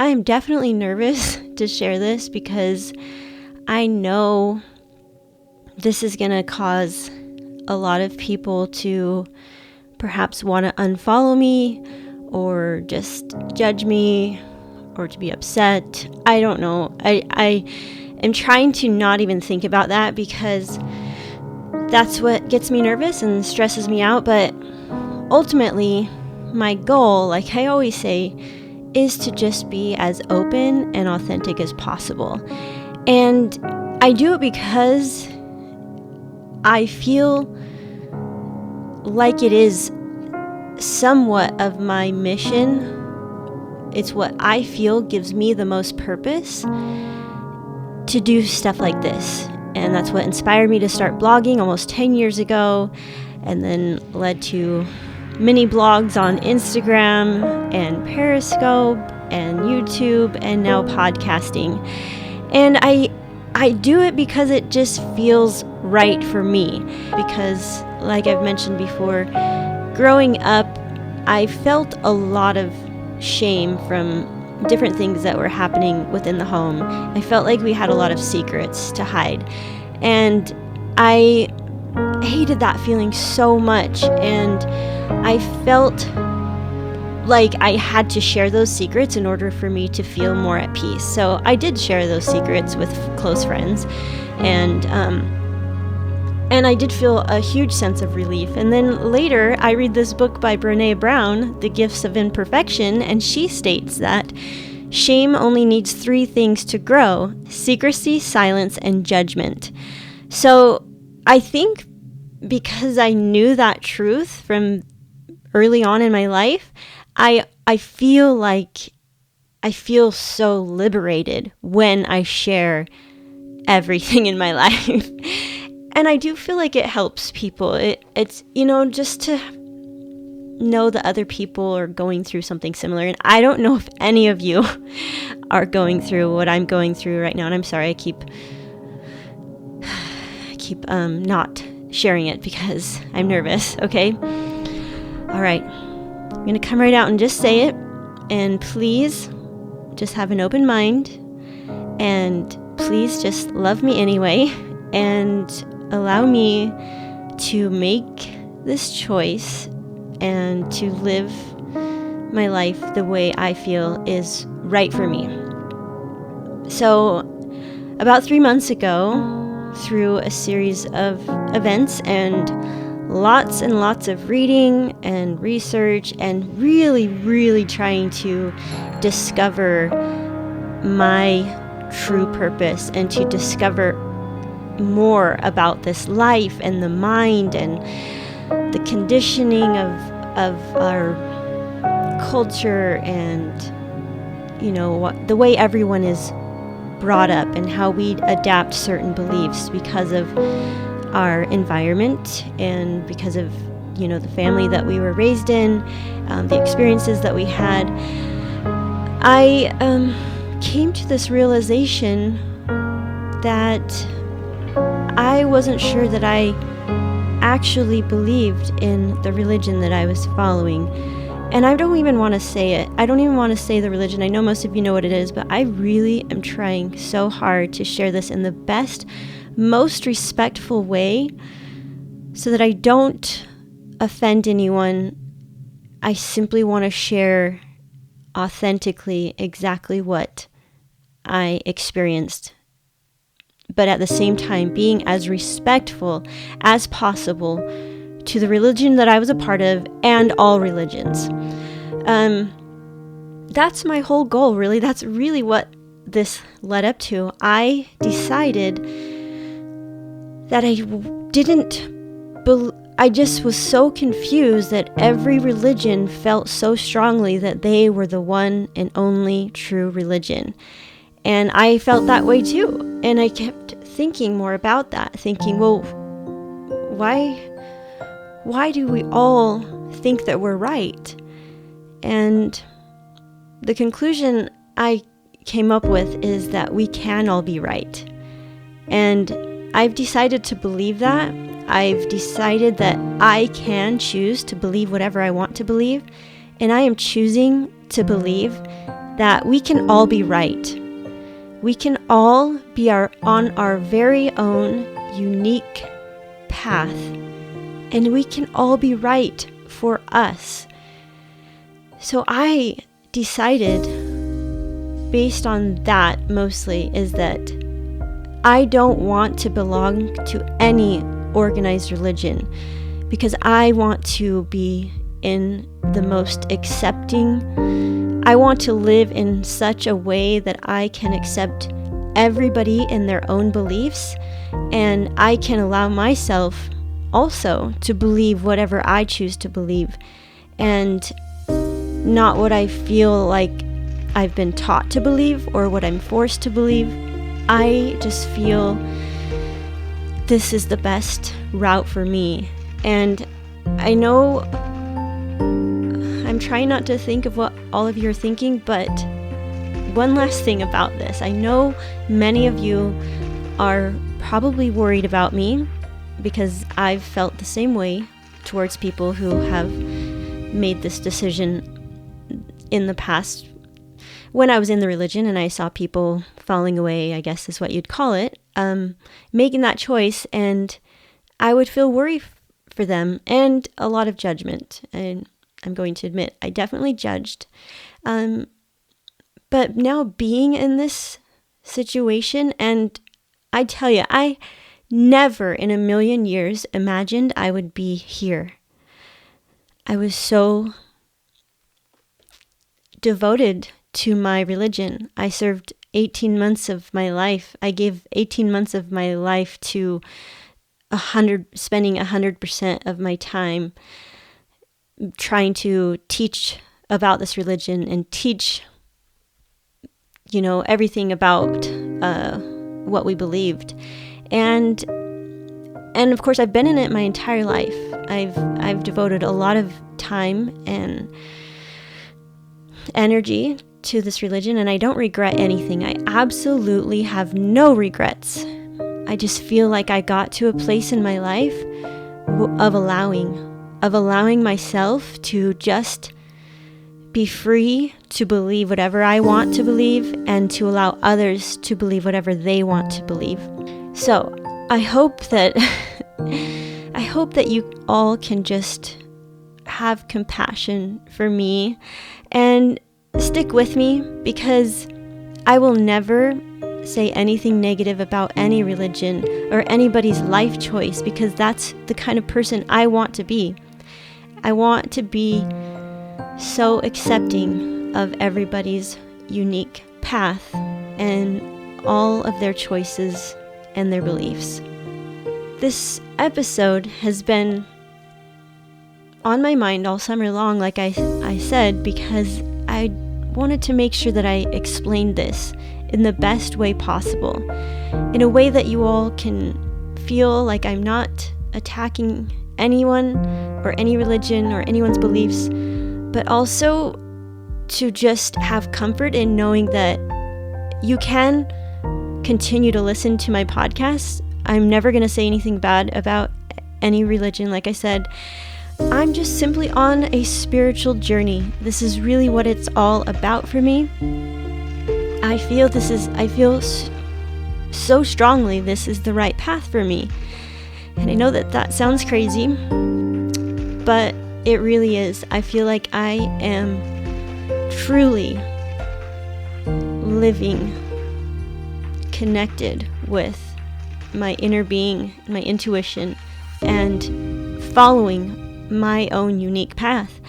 I am definitely nervous to share this because I know this is going to cause a lot of people to perhaps want to unfollow me or just judge me or to be upset. I don't know. I am trying to not even think about that because that's what gets me nervous and stresses me out. But ultimately, my goal, like I always say, is to just be as open and authentic as possible. And I do it because I feel like it is somewhat of my mission. It's what I feel gives me the most purpose to do stuff like this. And that's what inspired me to start blogging almost 10 years ago, and then led to mini blogs on Instagram and Periscope and YouTube and now podcasting. And I do it because it just feels right for me. Because like I've mentioned before, growing up, I felt a lot of shame from different things that were happening within the home. I felt like we had a lot of secrets to hide. And I hated that feeling so much. And I felt like I had to share those secrets in order for me to feel more at peace. So I did share those secrets with close friends. And I did feel a huge sense of relief. And then later, I read this book by Brené Brown, The Gifts of Imperfection, and she states that shame only needs 3 things to grow: secrecy, silence, and judgment. So I think because I knew that truth from early on in my life, I feel like I feel so liberated when I share everything in my life. And I do feel like it helps people. It's, just to know that other people are going through something similar. And I don't know if any of you are going through what I'm going through right now. And I'm sorry, I keep not sharing it because I'm nervous, okay? All right. I'm going to come right out and just say it. And please just have an open mind. And please just love me anyway. And allow me to make this choice and to live my life the way I feel is right for me. So, about 3 months ago, through a series of events and lots of reading and research and really, really trying to discover my true purpose and to discover more about this life and the mind and the conditioning of our culture and the way everyone is brought up and how we adapt certain beliefs because of our environment and because of the family that we were raised in, the experiences that we had. I came to this realization that I wasn't sure that I actually believed in the religion that I was following. And I don't even want to say it. I don't even want to say the religion. I know most of you know what it is, but I really am trying so hard to share this in the best, most respectful way so that I don't offend anyone. I simply want to share authentically exactly what I experienced, but at the same time being as respectful as possible to the religion that I was a part of and all religions. That's my whole goal, really. That's really what this led up to. I decided that I just was so confused that every religion felt so strongly that they were the one and only true religion. And I felt that way too. And I kept thinking more about that, thinking, well, why do we all think that we're right? And the conclusion I came up with is that we can all be right. And I've decided to believe that. I've decided that I can choose to believe whatever I want to believe. And I am choosing to believe that we can all be right. We can all be on our very own unique path, and we can all be right for us. So I decided, based on that mostly, is that I don't want to belong to any organized religion, because I want to be in the most accepting. I want to live in such a way that I can accept everybody in their own beliefs, and I can allow myself also to believe whatever I choose to believe, and not what I feel like I've been taught to believe or what I'm forced to believe. I just feel this is the best route for me. And I know I'm trying not to think of what all of you are thinking, but one last thing about this. I know many of you are probably worried about me, because I've felt the same way towards people who have made this decision in the past when I was in the religion and I saw people falling away, I guess is what you'd call it, making that choice, and I would feel worry for them and a lot of judgment. And I'm going to admit, I definitely judged. But now being in this situation, and I tell you, I never in a million years imagined I would be here. I was so devoted to my religion. I served 18 months of my life. I gave 18 months of my life to spending 100% of my time trying to teach about this religion and teach, everything about what we believed. And of course, I've been in it my entire life. I've devoted a lot of time and energy to this religion, and I don't regret anything. I absolutely have no regrets. I just feel like I got to a place in my life of allowing myself to just be free to believe whatever I want to believe, and to allow others to believe whatever they want to believe. So I hope that you all can just have compassion for me and stick with me, because I will never say anything negative about any religion or anybody's life choice, because that's the kind of person I want to be. I want to be so accepting of everybody's unique path and all of their choices and their beliefs. This episode has been on my mind all summer long, like I said, because I wanted to make sure that I explained this in the best way possible, in a way that you all can feel like I'm not attacking anyone or any religion or anyone's beliefs, but also to just have comfort in knowing that you can continue to listen to my podcast. I'm never going to say anything bad about any religion. Like I said, I'm just simply on a spiritual journey. This is really what it's all about for me. I feel so strongly this is the right path for me. And I know that sounds crazy, but it really is. I feel like I am truly living connected with my inner being, my intuition, and following my own unique path.